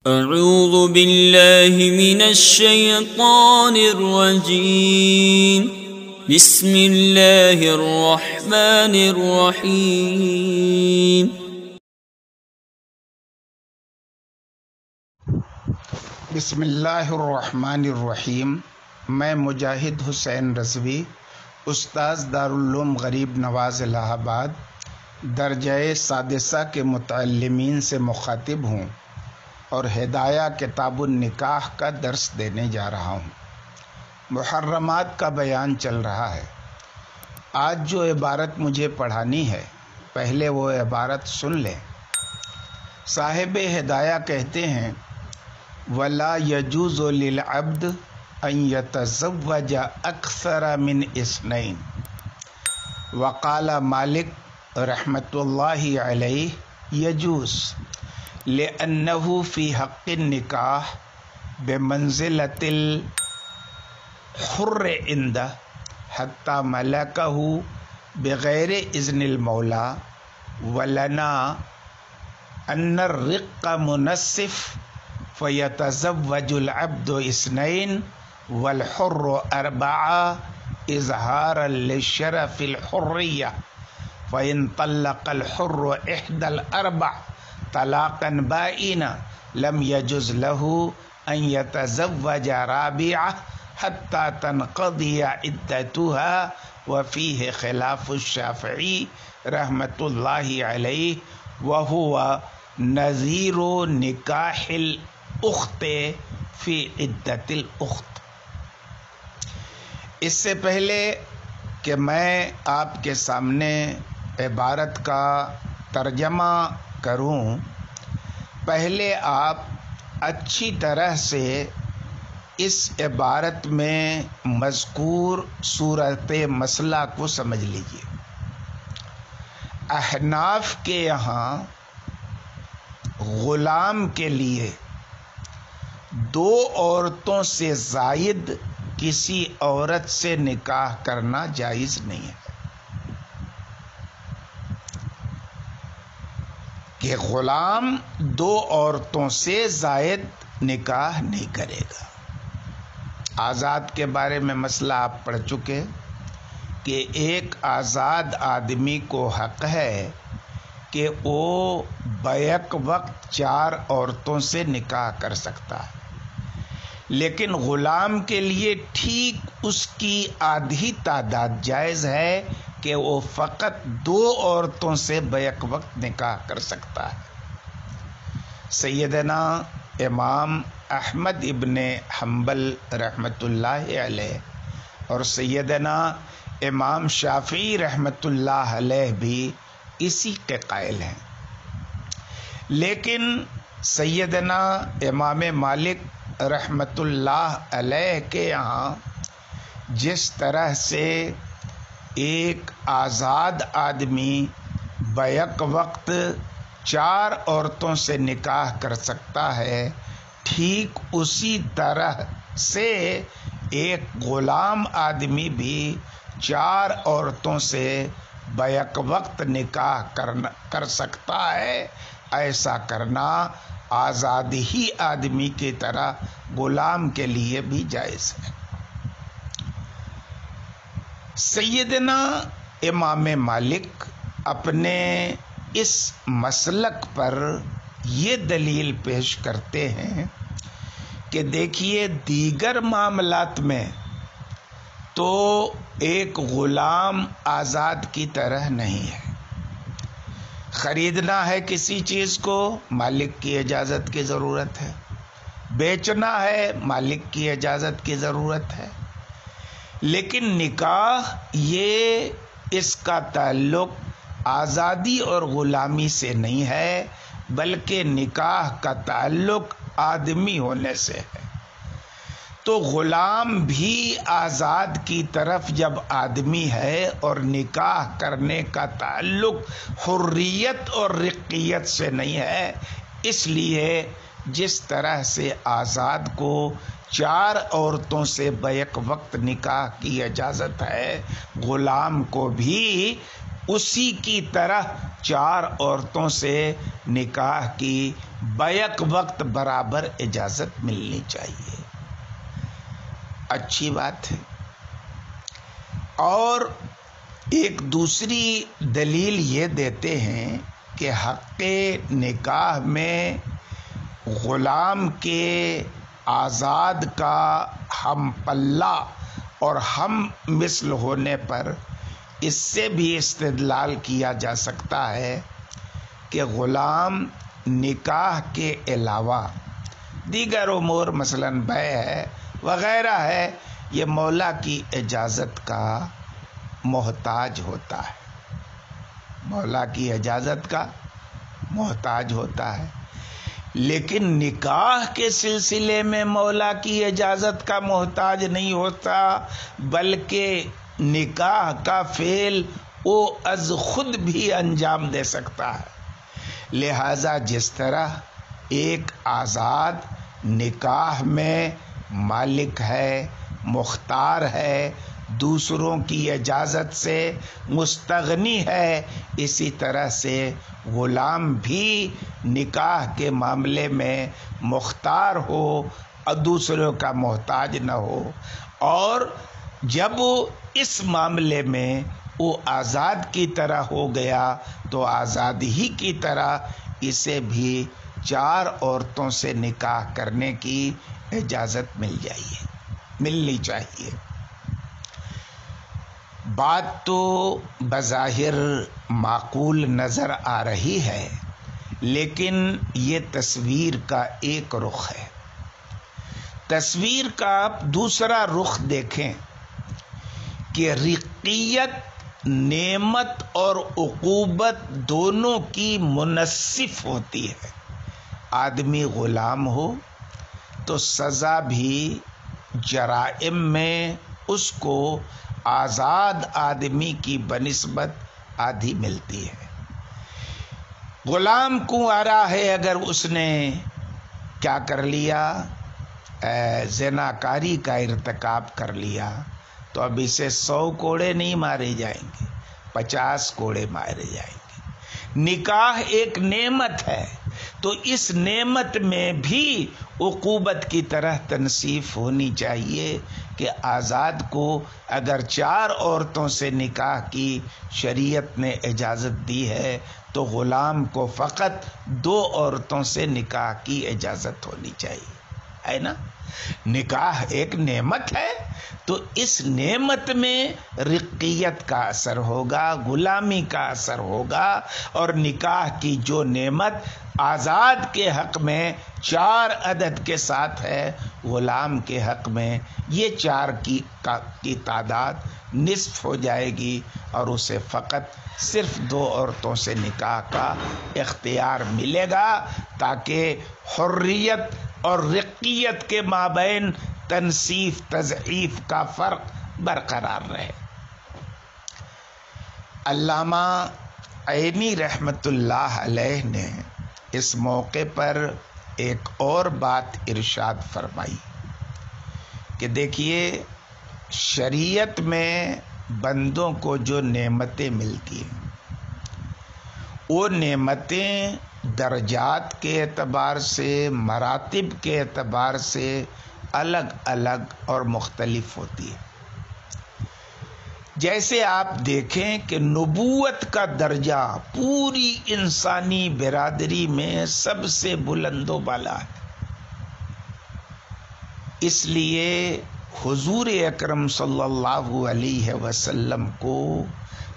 اعوذ باللہ من الشیطان الرجیم بسم اللہ الرحمن الرحیم بسم اللہ الرحمن الرحیم۔ میں مجاہد حسین رضوی، استاذ دارالعلوم غریب نواز الہ آباد درجہ سادسہ کے متعلمین سے مخاطب ہوں اور ہدایہ کتاب النکاح کا درس دینے جا رہا ہوں۔ محرمات کا بیان چل رہا ہے۔ آج جو عبارت مجھے پڑھانی ہے، پہلے وہ عبارت سن لیں۔ صاحب ہدایہ کہتے ہیں وَلَا يَجُوزُ لِلْعَبْدِ أَن يَتَزَوَّجَ أَكْثَرَ مِنْ اثْنَيْنِ وقال مالک رحمۃ اللہ علیہ يجوز لأنه في حق النکاح بمنزلة الحر عنده حتى ملكه بغیر اذن المولى، ولنا ان الرق منصف فيتزوج العبد اثنين والحر أربعة إظهارا للشرف الحرية، فإن طلق الحر إحدى الأربع طلاقا بائنا لم يجوز له أن يتزوج رابعة حتى تنقضي عدتها، وفيه خلاف الشافعي رحمة الله عليه وهو نظير نكاح الأخت في عدة الأخت۔ اس سے پہلے کہ میں آپ کے سامنے عبارت کا ترجمہ کروں، پہلے آپ اچھی طرح سے اس عبارت میں مذکور صورت مسئلہ کو سمجھ لیجیے۔ احناف کے یہاں غلام کے لیے دو عورتوں سے زائد کسی عورت سے نکاح کرنا جائز نہیں ہے، کہ غلام دو عورتوں سے زائد نکاح نہیں کرے گا۔ آزاد کے بارے میں مسئلہ آپ پڑھ چکے کہ ایک آزاد آدمی کو حق ہے کہ وہ بیک وقت 4 عورتوں سے نکاح کر سکتا ہے، لیکن غلام کے لیے ٹھیک اس کی آدھی تعداد جائز ہے کہ وہ فقط 2 عورتوں سے بیک وقت نکاح کر سکتا ہے۔ سیدنا امام احمد ابن حنبل رحمۃ اللہ علیہ اور سیدنا امام شافعی رحمۃ اللہ علیہ بھی اسی کے قائل ہیں، لیکن سیدنا امام مالک رحمۃ اللہ علیہ کے یہاں جس طرح سے ایک آزاد آدمی بیک وقت 4 عورتوں سے نکاح کر سکتا ہے، ٹھیک اسی طرح سے ایک غلام آدمی بھی 4 عورتوں سے بیک وقت نکاح کر سکتا ہے۔ ایسا کرنا آزاد ہی آدمی کی طرح غلام کے لیے بھی جائز ہے۔ سیدنا امام مالک اپنے اس مسلک پر یہ دلیل پیش کرتے ہیں کہ دیکھیے دیگر معاملات میں تو ایک غلام آزاد کی طرح نہیں ہے۔ خریدنا ہے کسی چیز کو، مالک کی اجازت کی ضرورت ہے، بیچنا ہے مالک کی اجازت کی ضرورت ہے، لیکن نکاح یہ اس کا تعلق آزادی اور غلامی سے نہیں ہے، بلکہ نکاح کا تعلق آدمی ہونے سے ہے۔ تو غلام بھی آزاد کی طرف جب آدمی ہے اور نکاح کرنے کا تعلق حریت اور رقیت سے نہیں ہے، اس لیے جس طرح سے آزاد کو 4 عورتوں سے بیک وقت نکاح کی اجازت ہے، غلام کو بھی اسی کی طرح 4 عورتوں سے نکاح کی بیک وقت برابر اجازت ملنی چاہیے. اچھی بات ہے. اور ایک دوسری دلیل یہ دیتے ہیں کہ حق نکاح میں غلام کے آزاد کا ہم پلہ اور ہم مثل ہونے پر اس سے بھی استدلال کیا جا سکتا ہے کہ غلام نکاح کے علاوہ دیگر امور مثلاً بیع ہے وغیرہ ہے، یہ مولا کی اجازت کا محتاج ہوتا ہے. مولا کی اجازت کا محتاج ہوتا ہے. لیکن نکاح کے سلسلے میں مولا کی اجازت کا محتاج نہیں ہوتا، بلکہ نکاح کا فعل وہ از خود بھی انجام دے سکتا ہے. لہذا جس طرح ایک آزاد نکاح میں مالک ہے، مختار ہے، دوسروں کی اجازت سے مستغنی ہے، اسی طرح سے غلام بھی نکاح کے معاملے میں مختار ہو اور دوسروں کا محتاج نہ ہو. اور جب اس معاملے میں وہ آزاد کی طرح ہو گیا تو آزاد ہی کی طرح اسے بھی 4 عورتوں سے نکاح کرنے کی اجازت ملنی چاہیے. بات تو بظاہر معقول نظر آ رہی ہے، لیکن یہ تصویر کا ایک رخ ہے. تصویر کا آپ دوسرا رخ دیکھیں کہ رقیت نعمت اور عقوبت دونوں کی منصف ہوتی ہے. آدمی غلام ہو تو سزا بھی جرائم میں اس کو آزاد آدمی کی بنسبت آدھی ملتی ہے. غلام کو آ رہا ہے اگر اس نے کیا کر لیا، زناکاری کا ارتکاب کر لیا، تو اب اسے 100 کوڑے نہیں مارے جائیں گے، 50 کوڑے مارے جائیں گے. نکاح ایک نعمت ہے تو اس نعمت میں بھی عقوبت کی طرح تنصیف ہونی چاہیے کہ آزاد کو اگر 4 عورتوں سے نکاح کی شریعت نے اجازت دی ہے تو غلام کو فقط 2 عورتوں سے نکاح کی اجازت ہونی چاہیے، ہے نا. نکاح ایک نعمت ہے تو اس نعمت میں رقیت کا اثر ہوگا، غلامی کا اثر ہوگا. اور نکاح کی جو نعمت آزاد کے حق میں 4 عدد کے ساتھ ہے، غلام کے حق میں یہ 4 کی تعداد نصف ہو جائے گی اور اسے فقط صرف 2 عورتوں سے نکاح کا اختیار ملے گا تاکہ حریت اور رقیت کے مابین تنصیف تضعیف کا فرق برقرار رہے. علامہ عینی رحمت اللہ علیہ نے اس موقع پر ایک اور بات ارشاد فرمائی کہ دیکھیے، شریعت میں بندوں کو جو نعمتیں ملتی ہیں وہ نعمتیں درجات کے اعتبار سے، مراتب کے اعتبار سے الگ الگ اور مختلف ہوتی ہے. جیسے آپ دیکھیں کہ نبوت کا درجہ پوری انسانی برادری میں سب سے بلند و بالا ہے. اس لیے حضور اکرم صلی اللہ علیہ وسلم کو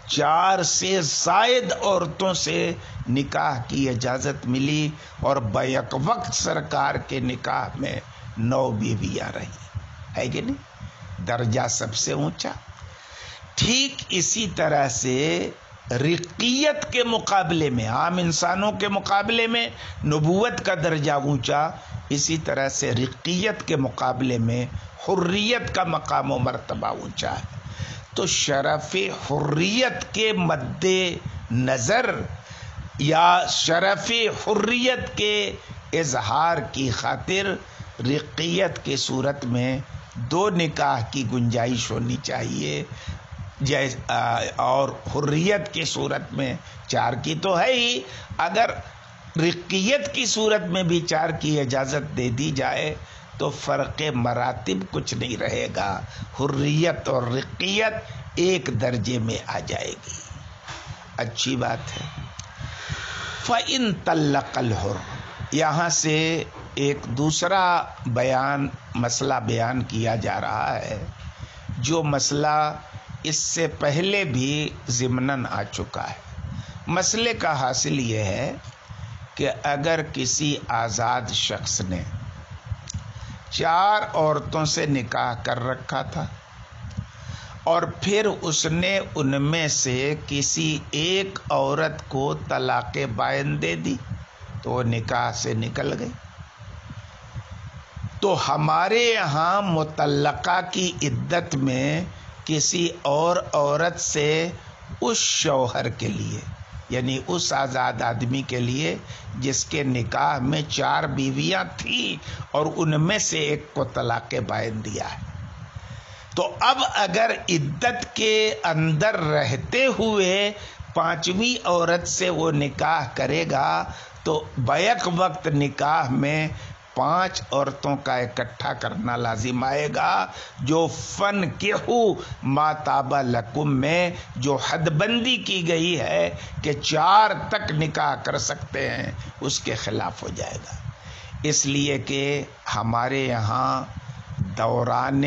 4 سے زائد عورتوں سے نکاح کی اجازت ملی اور بیک وقت سرکار کے نکاح میں 9 بیویاں رہی، ہے کہ نہیں؟ درجہ سب سے اونچا. ٹھیک اسی طرح سے رقیت کے مقابلے میں، عام انسانوں کے مقابلے میں نبوت کا درجہ اونچا، اسی طرح سے رقیت کے مقابلے میں حریت کا مقام و مرتبہ اونچا ہے. تو شرف حریت کے مد نظر یا شرف حریت کے اظہار کی خاطر رقیت کی صورت میں 2 نکاح کی گنجائش ہونی چاہیے، اور حریت کی صورت میں 4 کی تو ہے ہی. اگر رقیت کی صورت میں بھی 4 کی اجازت دے دی جائے تو فرق مراتب کچھ نہیں رہے گا، حریت اور رقیت ایک درجے میں آ جائے گی۔ اچھی بات ہے۔ فَإِن طَلَّقَ الْحُرُّ، یہاں سے ایک دوسرا مسئلہ بیان کیا جا رہا ہے، جو مسئلہ اس سے پہلے بھی ضمناً آ چکا ہے۔ مسئلے کا حاصل یہ ہے کہ اگر کسی آزاد شخص نے 4 عورتوں سے نکاح کر رکھا تھا اور پھر اس نے ان میں سے کسی ایک عورت کو طلاق بائن دے دی تو وہ نکاح سے نکل گئی، تو ہمارے یہاں مطلقہ کی عدت میں کسی اور عورت سے اس شوہر کے لیے، یعنی اس آزاد آدمی کے لیے جس کے نکاح میں 4 بیویاں تھیں اور ان میں سے ایک کو طلاق بائن دیا ہے، تو اب اگر عدت کے اندر رہتے ہوئے 5ویں عورت سے وہ نکاح کرے گا تو بیک وقت نکاح میں 5 عورتوں کا اکٹھا کرنا لازم آئے گا، جو فَانْكِحُوا مَا طَابَ لَكُم میں جو حد بندی کی گئی ہے کہ 4 تک نکاح کر سکتے ہیں، اس کے خلاف ہو جائے گا۔ اس لیے کہ ہمارے یہاں دوران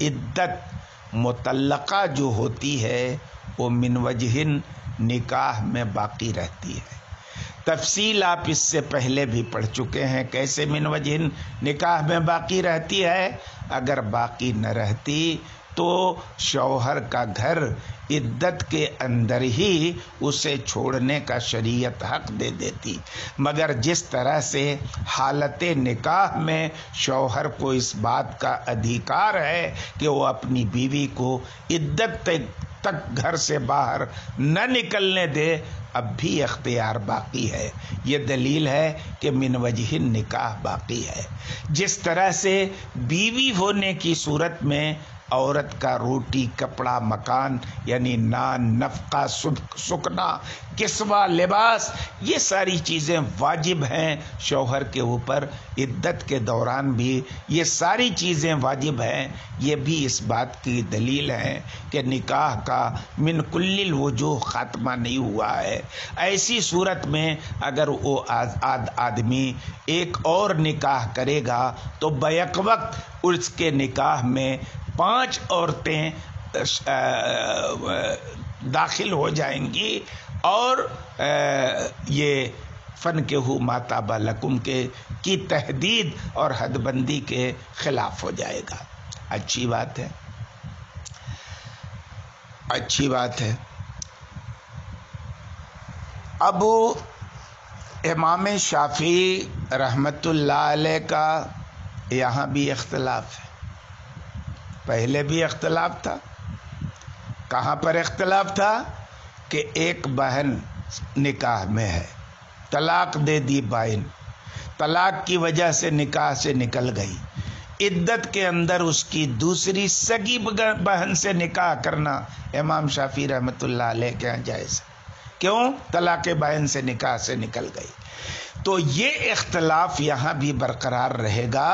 عدت مطلقہ جو ہوتی ہے وہ من وجہ نکاح میں باقی رہتی ہے۔ تفصیل آپ اس سے پہلے بھی پڑھ چکے ہیں، کیسے من وجہ نکاح میں باقی رہتی ہے۔ اگر باقی نہ رہتی تو شوہر کا گھر عدت کے اندر ہی اسے چھوڑنے کا شریعت حق دے دیتی، مگر جس طرح سے حالت نکاح میں شوہر کو اس بات کا ادھیکار ہے کہ وہ اپنی بیوی کو عدت تک گھر سے باہر نہ نکلنے دے، اب بھی اختیار باقی ہے۔ یہ دلیل ہے کہ من وجہ نکاح باقی ہے۔ جس طرح سے بیوی ہونے کی صورت میں عورت کا روٹی کپڑا مکان یعنی نان نفقہ سکنا کسوہ لباس یہ ساری چیزیں واجب ہیں شوہر کے اوپر، عدت کے دوران بھی یہ ساری چیزیں واجب ہیں، یہ بھی اس بات کی دلیل ہے کہ نکاح کا من کل الوجوہ خاتمہ نہیں ہوا ہے۔ ایسی صورت میں اگر وہ آدمی ایک اور نکاح کرے گا تو بیک وقت اس کے نکاح میں 5 عورتیں داخل ہو جائیں گی اور یہ فَانْكِحُوا مَا طَابَ لَكُم کی تحدید اور حد بندی کے خلاف ہو جائے گا۔ اچھی بات ہے، اچھی بات ہے۔ اب امام شافعی رحمت اللہ علیہ کا یہاں بھی اختلاف ہے، پہلے بھی اختلاف تھا۔ کہاں پر اختلاف تھا کہ ایک بہن نکاح میں ہے، طلاق دے دی بائن، طلاق کی وجہ سے نکاح سے نکل گئی، عدت کے اندر اس کی دوسری سگی بہن سے نکاح کرنا امام شافعی رحمت اللہ علیہ کے یہاں جائز ہے۔ کیوں؟ طلاق بائن سے نکاح سے نکل گئی۔ تو یہ اختلاف یہاں بھی برقرار رہے گا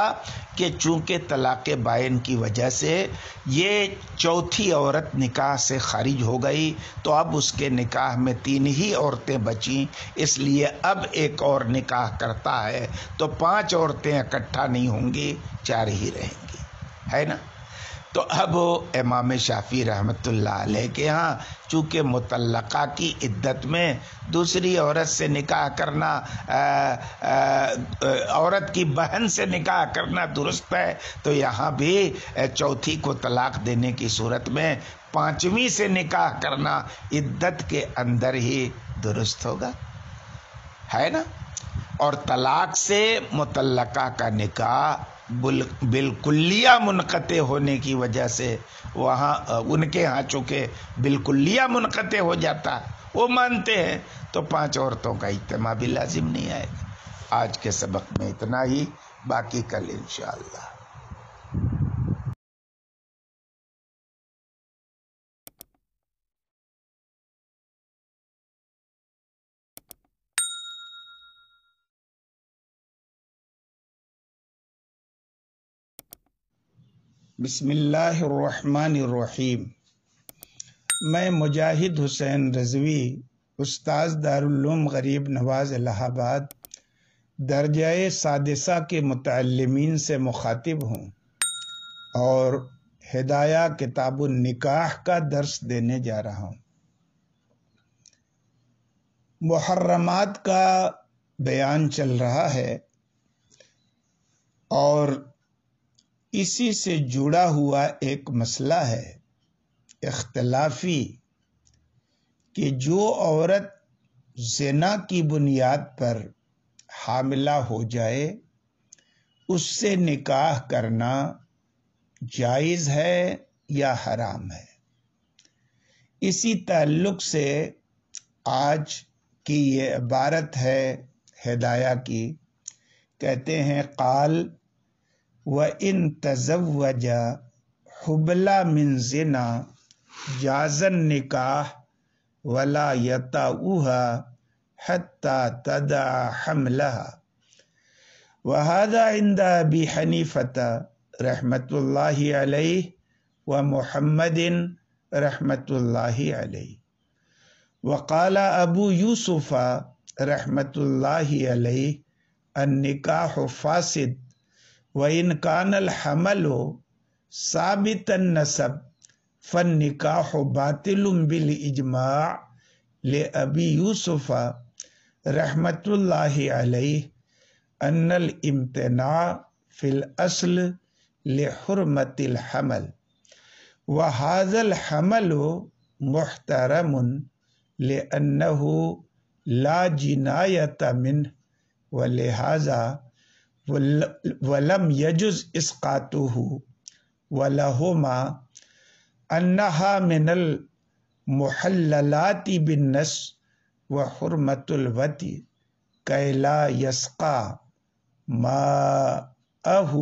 کہ چونکہ طلاق بائن کی وجہ سے یہ 4تھی عورت نکاح سے خارج ہو گئی تو اب اس کے نکاح میں 3 ہی عورتیں بچیں، اس لیے اب ایک اور نکاح کرتا ہے تو 5 عورتیں اکٹھا نہیں ہوں گی، 4 ہی رہیں گی، ہے نا؟ تو اب امام شافعی رحمت اللہ علیہ کے ہاں چونکہ مطلقہ کی عدت میں دوسری عورت سے نکاح کرنا، عورت کی بہن سے نکاح کرنا درست ہے، تو یہاں بھی 4تھی کو طلاق دینے کی صورت میں 5ویں سے نکاح کرنا عدت کے اندر ہی درست ہوگا، ہے نا؟ اور طلاق سے مطلقہ کا نکاح بالکلیہ منقطع ہونے کی وجہ سے وہاں ان کے ہاں چونکہ بالکلیہ منقطع ہو جاتا وہ مانتے ہیں تو 5 عورتوں کا اجتماع بھی لازم نہیں آئے گا۔ آج کے سبق میں اتنا ہی، باقی کل انشاءاللہ۔ بسم اللہ الرحمن الرحیم۔ میں مجاہد حسین رضوی، استاذ دارالعلوم غریب نواز الہ آباد، درجہ سادسہ کے متعلمین سے مخاطب ہوں اور ہدایہ کتاب النکاح کا درس دینے جا رہا ہوں۔ محرمات کا بیان چل رہا ہے اور اسی سے جڑا ہوا ایک مسئلہ ہے اختلافی کہ جو عورت زنا کی بنیاد پر حاملہ ہو جائے اس سے نکاح کرنا جائز ہے یا حرام ہے۔ اسی تعلق سے آج کی یہ عبارت ہے ہدایہ کی، کہتے ہیں قال وَإِن تَزَوَّجَ حُبْلَ مِن زِنَا جَازَ النِّكَاحُ وَلَا يَطَأُهَا حَتَّى تَضَعَ حَمْلَهَا وَهَذَا عِنْدَ أَبِي حَنِيفَةَ رحمة الله علیہ ومحمد رحمة الله علیہ وقال ابو یوسف رحمة الله علیہ النکاح فاسد وَإِنْ كَانَ الْحَمَلُ ثَابِتَ النَّسَبِ فَالنِّكَاحُ بَاطِلٌ بِالْإِجْمَاعِ لِأَبِي يُوسُفَ رحمة الله علیہ أَنَّ الْإِمْتِنَاعَ فِي الْأَصْلِ لِحُرْمَةِ الْحَمَلِ وَهَذَا الْحَمَلُ مُحْتَرَمٌ لِأَنَّهُ لَا جِنَايَةَ مِنْهُ وَلِهَذَا وَلَمْ يَجُزْ إِسْقَاطُهُ وَلَهُمَا أَنَّهَا مِنَ الْمُحَلَّلَاتِ بِالنَّصِّ وَحُرْمَةُ الْوَطْءِ كَيْ لَا يَسْقَى مَاءَهُ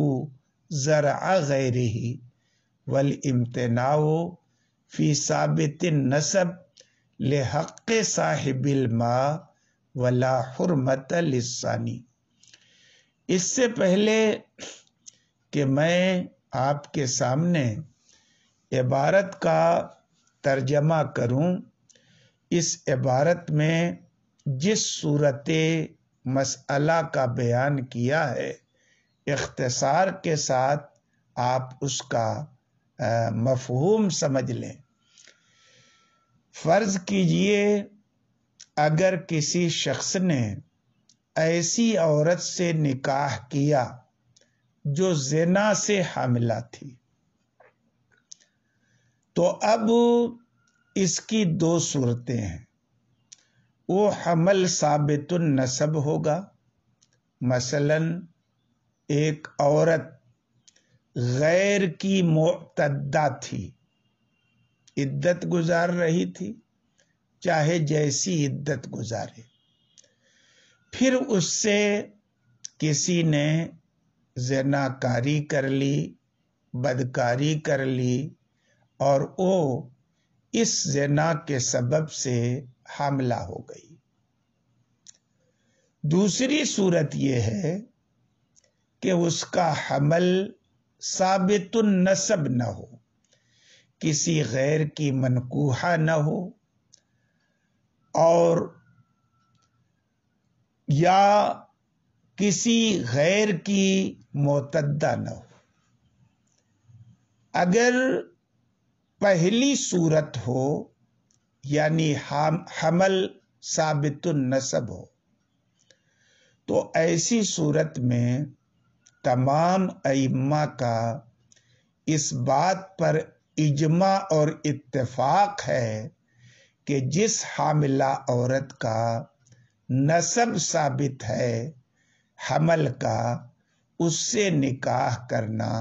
زَرْعَ غَيْرِهِ وَالْإِمْتِنَاعُ فِي ثَابِتِ النَّسَبِ لِحَقِّ صَاحِبِ الْمَاءِ وَلَا حُرْمَةَ لِلثَّانِي۔ اس سے پہلے کہ میں آپ کے سامنے عبارت کا ترجمہ کروں، اس عبارت میں جس صورت مسئلہ کا بیان کیا ہے اختصار کے ساتھ آپ اس کا مفہوم سمجھ لیں۔ فرض کیجئے اگر کسی شخص نے ایسی عورت سے نکاح کیا جو زنا سے حاملہ تھی، تو اب اس کی دو صورتیں ہیں۔ وہ حمل ثابت النسب ہوگا، مثلا ایک عورت غیر کی معتدہ تھی، عدت گزار رہی تھی، چاہے جیسی عدت گزارے، پھر اس سے کسی نے زناکاری کر لی، بدکاری کر لی، اور وہ اس زنا کے سبب سے حاملہ ہو گئی۔ دوسری صورت یہ ہے کہ اس کا حمل ثابت النسب نہ ہو، کسی غیر کی منکوحہ نہ ہو، اور یا کسی غیر کی معتدہ نہ ہو۔ اگر پہلی صورت ہو یعنی حمل ثابت النسب ہو تو ایسی صورت میں تمام ائمہ کا اس بات پر اجماع اور اتفاق ہے کہ جس حاملہ عورت کا نسب ثابت ہے حمل کا، اس سے نکاح کرنا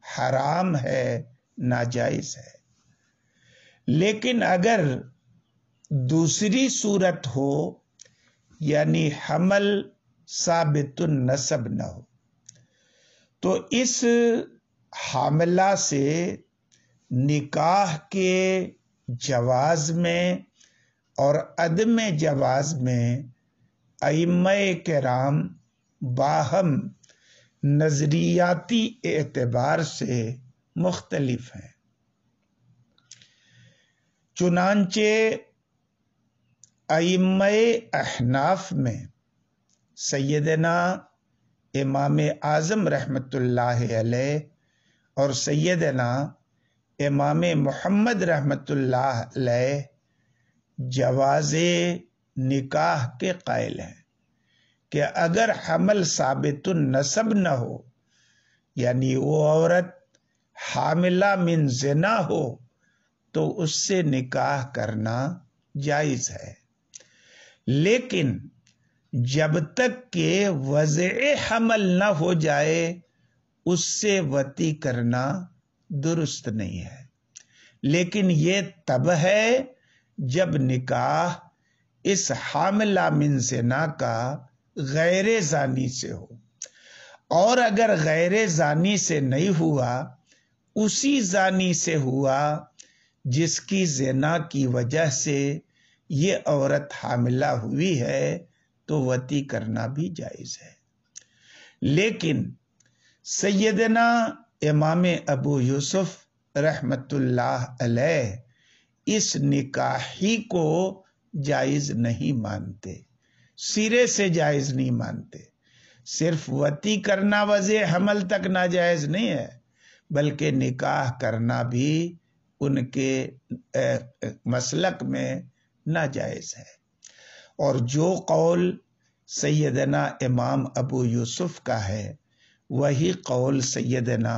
حرام ہے، ناجائز ہے۔ لیکن اگر دوسری صورت ہو یعنی حمل ثابت النسب نہ ہو تو اس حاملہ سے نکاح کے جواز میں اور عدم جواز میں ائمہ کرام باہم نظریاتی اعتبار سے مختلف ہیں۔ چنانچہ ائمہ احناف میں سیدنا امام اعظم رحمت اللہ علیہ اور سیدنا امام محمد رحمت اللہ علیہ جواز نکاح کے قائل ہیں کہ اگر حمل ثابت النسب نہ ہو، یعنی وہ عورت حاملہ من زنا ہو، تو اس سے نکاح کرنا جائز ہے، لیکن جب تک کہ وضع حمل نہ ہو جائے اس سے وطی کرنا درست نہیں ہے۔ لیکن یہ تب ہے جب نکاح اس حاملہ من زنا کا غیر زانی سے ہو، اور اگر غیر زانی سے نہیں ہوا، اسی زانی سے ہوا جس کی زنا کی وجہ سے یہ عورت حاملہ ہوئی ہے، تو وطی کرنا بھی جائز ہے۔ لیکن سیدنا امام ابو یوسف رحمت اللہ علیہ اس نکاحی کو جائز نہیں مانتے، سرے سے جائز نہیں مانتے۔ صرف وطی کرنا وضع حمل تک ناجائز نہیں ہے، بلکہ نکاح کرنا بھی ان کے مسلک میں ناجائز ہے۔ اور جو قول سیدنا امام ابو یوسف کا ہے، وہی قول سیدنا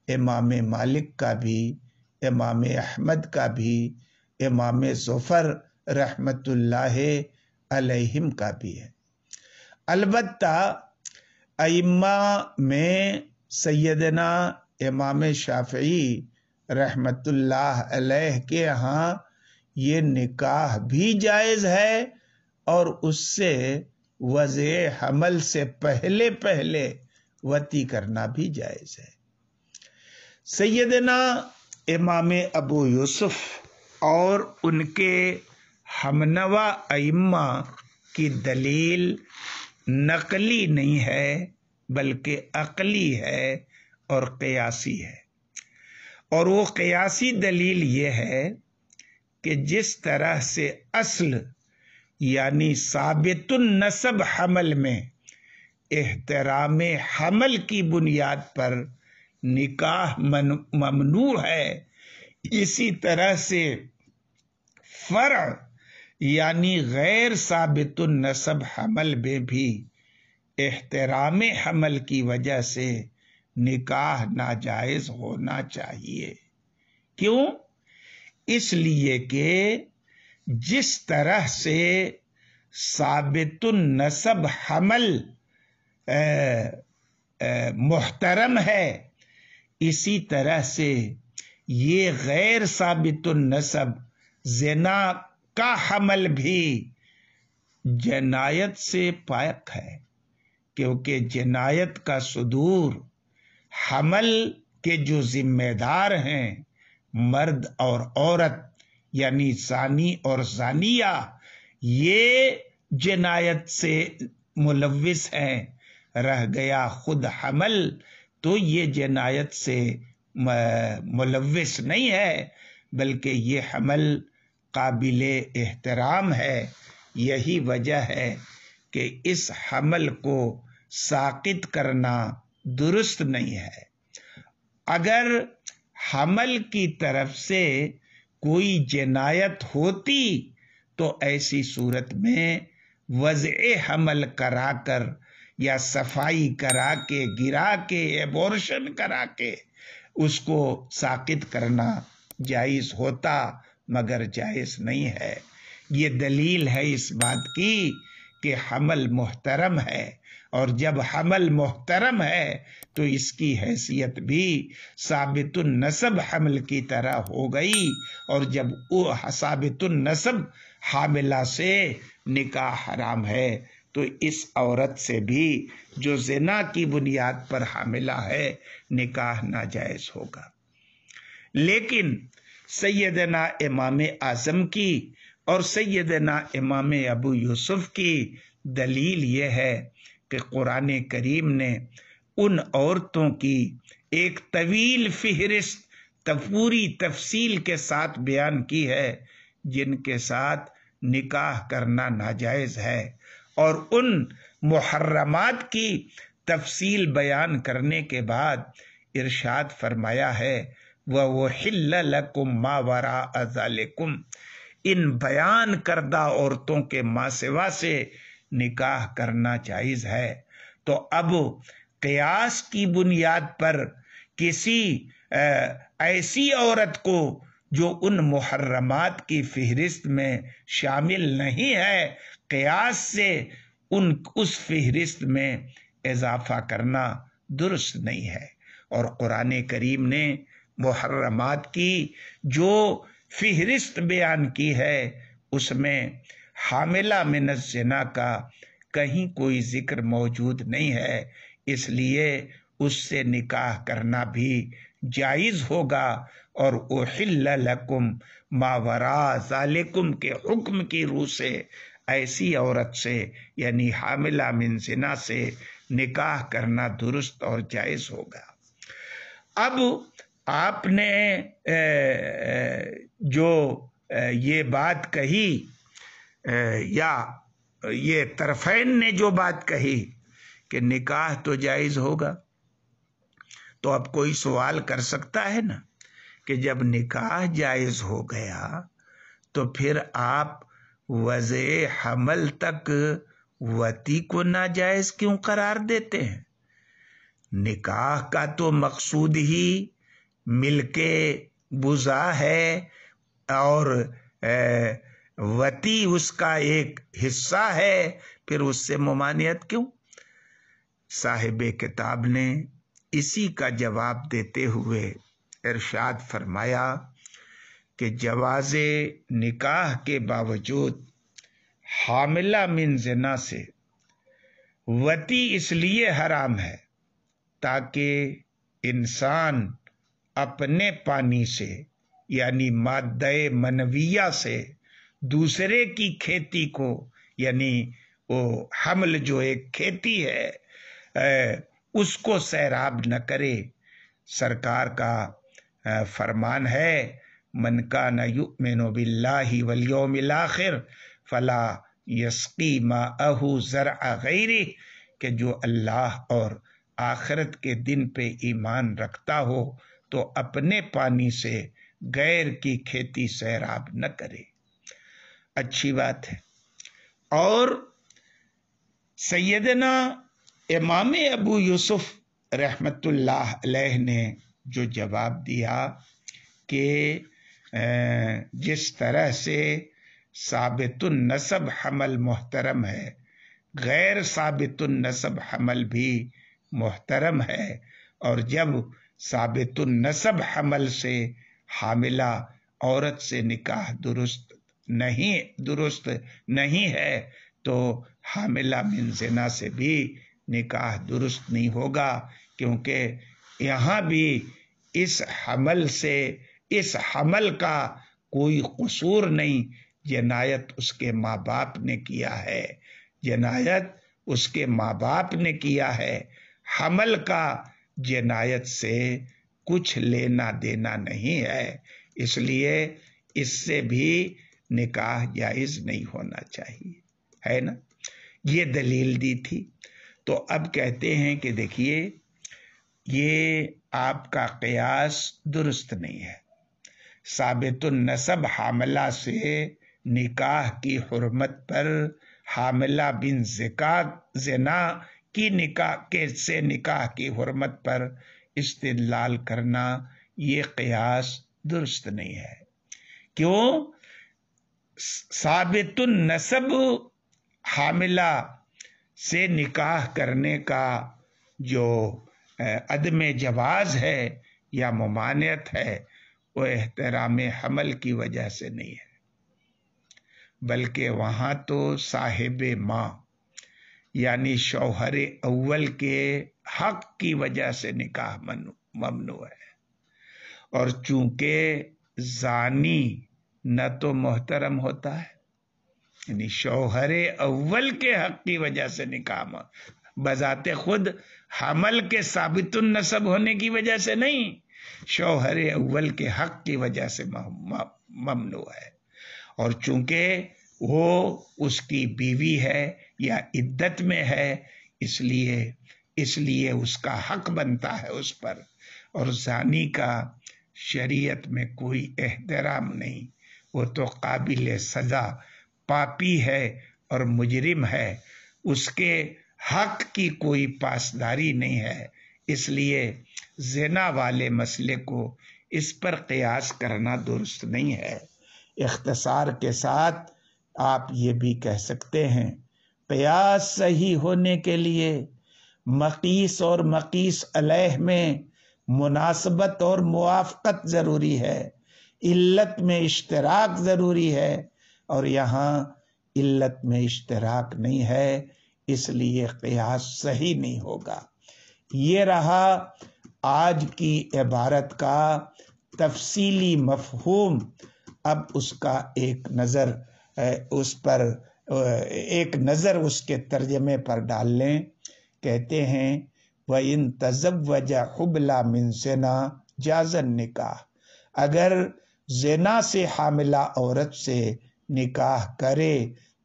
امام مالک کا بھی، امام احمد کا بھی، امام ظفر رحمت اللہ علیہم کا بھی ہے۔ البتہ ائمہ میں سیدنا امام شافعی رحمت اللہ علیہ کے ہاں یہ نکاح بھی جائز ہے، اور اس سے وضع حمل سے پہلے وطی کرنا بھی جائز ہے۔ سیدنا امام ابو یوسف اور ان کے ہمنوا ائمہ کی دلیل نقلی نہیں ہے بلکہ عقلی ہے اور قیاسی ہے، اور وہ قیاسی دلیل یہ ہے کہ جس طرح سے اصل یعنی ثابت النسب حمل میں احترام حمل کی بنیاد پر نکاح ممنوع ہے، اسی طرح سے فرع یعنی غیر ثابت النسب حمل میں بھی احترام حمل کی وجہ سے نکاح ناجائز ہونا چاہیے۔ کیوں؟ اس لیے کہ جس طرح سے ثابت النسب حمل محترم ہے، اسی طرح سے یہ غیر ثابت النسب زنا کا حمل بھی جنایت سے پاک ہے، کیونکہ جنایت کا صدور حمل کے جو ذمہ دار ہیں مرد اور عورت، یعنی زانی اور زانیہ، یہ جنایت سے ملوث ہیں۔ رہ گیا خود حمل تو یہ جنایت سے ملوث نہیں ہے، بلکہ یہ حمل قابل احترام ہے۔ یہی وجہ ہے کہ اس حمل کو ساقط کرنا درست نہیں ہے۔ اگر حمل کی طرف سے کوئی جنایت ہوتی تو ایسی صورت میں وضع حمل کرا کر یا صفائی کرا کے، گرا کے، ایبورشن کرا کے اس کو ساقط کرنا جائز ہوتا، مگر جائز نہیں ہے۔ یہ دلیل ہے اس بات کی کہ حمل محترم ہے، اور جب حمل محترم ہے تو اس کی حیثیت بھی ثابت النسب حمل کی طرح ہو گئی، اور جب وہ ثابت النسب حاملہ سے نکاح حرام ہے تو اس عورت سے بھی جو زنا کی بنیاد پر حاملہ ہے نکاح ناجائز ہوگا۔ لیکن سیدنا امام اعظم کی اور سیدنا امام ابو یوسف کی دلیل یہ ہے کہ قرآن کریم نے ان عورتوں کی ایک طویل فہرست پوری تفصیل کے ساتھ بیان کی ہے جن کے ساتھ نکاح کرنا ناجائز ہے، اور ان محرمات کی تفصیل بیان کرنے کے بعد ارشاد فرمایا ہے وَأُحِلَّ لَكُم مَّا وَرَاءَ ذَلِكُمْ، ان بیان کردہ عورتوں کے ماں سوا سے نکاح کرنا جائز ہے۔ تو اب قیاس کی بنیاد پر کسی ایسی عورت کو جو ان محرمات کی فہرست میں شامل نہیں ہے، قیاس سے اس فہرست میں اضافہ کرنا درست نہیں ہے۔ اور قرآن کریم نے محرمات کی جو فہرست بیان کی ہے اس میں حاملہ من الزنا کا کہیں کوئی ذکر موجود نہیں ہے، اس لیے اس سے نکاح کرنا بھی جائز ہوگا۔ اور احل لکم ما وراء ذالکم کے حکم کی روح سے ایسی عورت سے یعنی حاملہ من زنا سے نکاح کرنا درست اور جائز ہوگا۔ اب آپ نے جو یہ بات کہی یا یہ طرفین نے جو بات کہی کہ نکاح تو جائز ہوگا، تو اب کوئی سوال کر سکتا ہے نا کہ جب نکاح جائز ہو گیا تو پھر آپ وضع حمل تک وتی کو ناجائز کیوں قرار دیتے ہیں؟ نکاح کا تو مقصود ہی ملک بزا ہے اور وتی اس کا ایک حصہ ہے، پھر اس سے ممانعت کیوں؟ صاحب کتاب نے اسی کا جواب دیتے ہوئے ارشاد فرمایا کہ جواز نکاح کے باوجود حاملہ من زنا سے وتی اس لیے حرام ہے تاکہ انسان اپنے پانی سے یعنی مادہ منویہ سے دوسرے کی کھیتی کو، یعنی وہ حمل جو ایک کھیتی ہے اس کو سیراب نہ کرے۔ سرکار کا فرمان ہے من کان یؤمن باللہ والیوم الآخر فلا یسقی ماءہ زرع غیرہ، کہ جو اللہ اور آخرت کے دن پہ ایمان رکھتا ہو تو اپنے پانی سے غیر کی کھیتی سیراب نہ کرے۔ اچھی بات ہے۔ اور سیدنا امام ابو یوسف رحمت اللہ علیہ نے جو جواب دیا کہ جس طرح سے ثابت النسب حمل محترم ہے، غیر ثابت النسب حمل بھی محترم ہے، اور جب ثابت النسب حمل سے حاملہ عورت سے نکاح درست نہیں ہے تو حاملہ من زنا سے بھی نکاح درست نہیں ہوگا، کیونکہ یہاں بھی اس حمل کا کوئی قصور نہیں، جنایت اس کے ماں باپ نے کیا ہے، جنایت اس کے ماں باپ نے کیا ہے۔ حمل کا جنایت سے کچھ لینا دینا نہیں ہے، اس لیے اس سے بھی نکاح جائز نہیں ہونا چاہیے، ہے نا؟ یہ دلیل دی تھی۔ تو اب کہتے ہیں کہ دیکھیے یہ آپ کا قیاس درست نہیں ہے۔ ثابت النسب حاملہ سے نکاح کی حرمت پر حاملہ بن زنا کی نکاح کی حرمت پر استدلال کرنا یہ قیاس درست نہیں ہے۔ کیوں؟ ثابت النسب حاملہ سے نکاح کرنے کا جو عدم جواز ہے یا ممانعت ہے وہ احترام حمل کی وجہ سے نہیں ہے، بلکہ وہاں تو صاحب ماں یعنی شوہر اول کے حق کی وجہ سے نکاح ممنوع ہے، اور چونکہ زانی نہ تو محترم ہوتا ہے، یعنی شوہر اول کے حق کی وجہ سے نکاح بذات خود حمل کے ثابت النسب ہونے کی وجہ سے نہیں، شوہر اول کے حق کی وجہ سے ممنوع ہے، اور چونکہ وہ اس کی بیوی ہے یا عدت میں ہے، اس لیے اس کا حق بنتا ہے اس پر، اور زانی کا شریعت میں کوئی احترام نہیں، وہ تو قابل سزا پاپی ہے اور مجرم ہے، اس کے حق کی کوئی پاسداری نہیں ہے، اس لیے زنا والے مسئلے کو اس پر قیاس کرنا درست نہیں ہے۔ اختصار کے ساتھ آپ یہ بھی کہہ سکتے ہیں قیاس صحیح ہونے کے لیے مقیس اور مقیس علیہ میں مناسبت اور موافقت ضروری ہے، علت میں اشتراک ضروری ہے، اور یہاں علت میں اشتراک نہیں ہے، اس لیے قیاس صحیح نہیں ہوگا۔ یہ رہا آج کی عبارت کا تفصیلی مفہوم۔ اب اس کا ایک نظر اس کے ترجمے پر ڈال لیں۔ کہتے ہیں وَإِن تَزَوَّجَ حُبْلَ مِن زِنَا جَازَ النِّکاح، اگر زنا سے حاملہ عورت سے نکاح کرے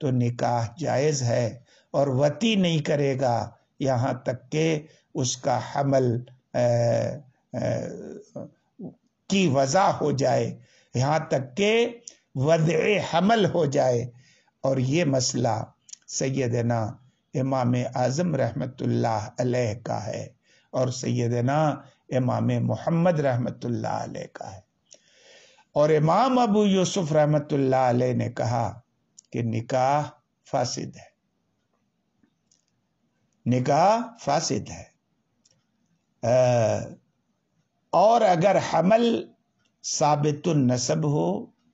تو نکاح جائز ہے، اور وطی نہیں کرے گا یہاں تک کہ اس کا حمل کی وضع ہو جائے، یہاں تک کہ وضع حمل ہو جائے۔ اور یہ مسئلہ سیدنا امام اعظم رحمت اللہ علیہ کا ہے، اور سیدنا امام محمد رحمت اللہ علیہ کا ہے، اور امام ابو یوسف رحمت اللہ علیہ نے کہا کہ نکاح فاسد ہے، نکاح فاسد ہے، اور اگر حمل ثابت النسب ہو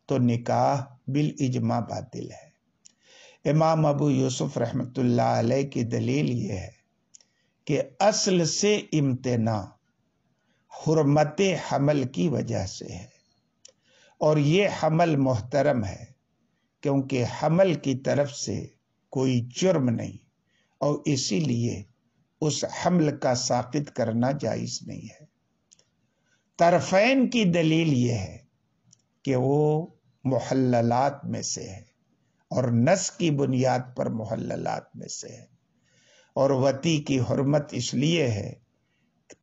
تو نکاح بالاجماع باطل ہے۔ امام ابو یوسف رحمت اللہ علیہ کی دلیل یہ ہے کہ اصل سے امتناع حرمت حمل کی وجہ سے ہے، اور یہ حمل محترم ہے کیونکہ حمل کی طرف سے کوئی جرم نہیں، اور اسی لیے اس حمل کا ساقط کرنا جائز نہیں ہے۔ طرفین کی دلیل یہ ہے کہ وہ محللات میں سے ہے، اور نص کی بنیاد پر محللات میں سے ہے، اور وطی کی حرمت اس لیے ہے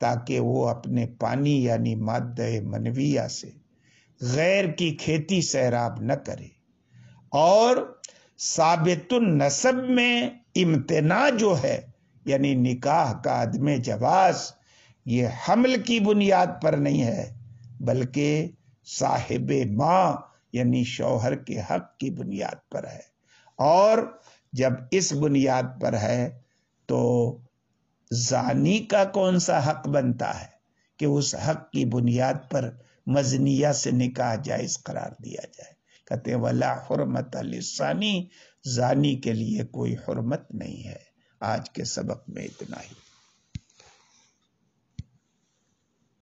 تاکہ وہ اپنے پانی یعنی مادہ منویہ سے غیر کی کھیتی سیراب نہ کرے، اور ثابت النسب میں امتناع جو ہے یعنی نکاح کا عدم جواز، یہ حمل کی بنیاد پر نہیں ہے بلکہ صاحب ماں یعنی شوہر کے حق کی بنیاد پر ہے، اور جب اس بنیاد پر ہے تو زانی کا کون سا حق بنتا ہے کہ اس حق کی بنیاد پر مزنیہ سے نکاح جائز قرار دیا جائے۔ کہتے ہیں ولا حرمت للزانی، زانی کے لیے کوئی حرمت نہیں ہے۔ آج کے سبق میں اتنا ہی۔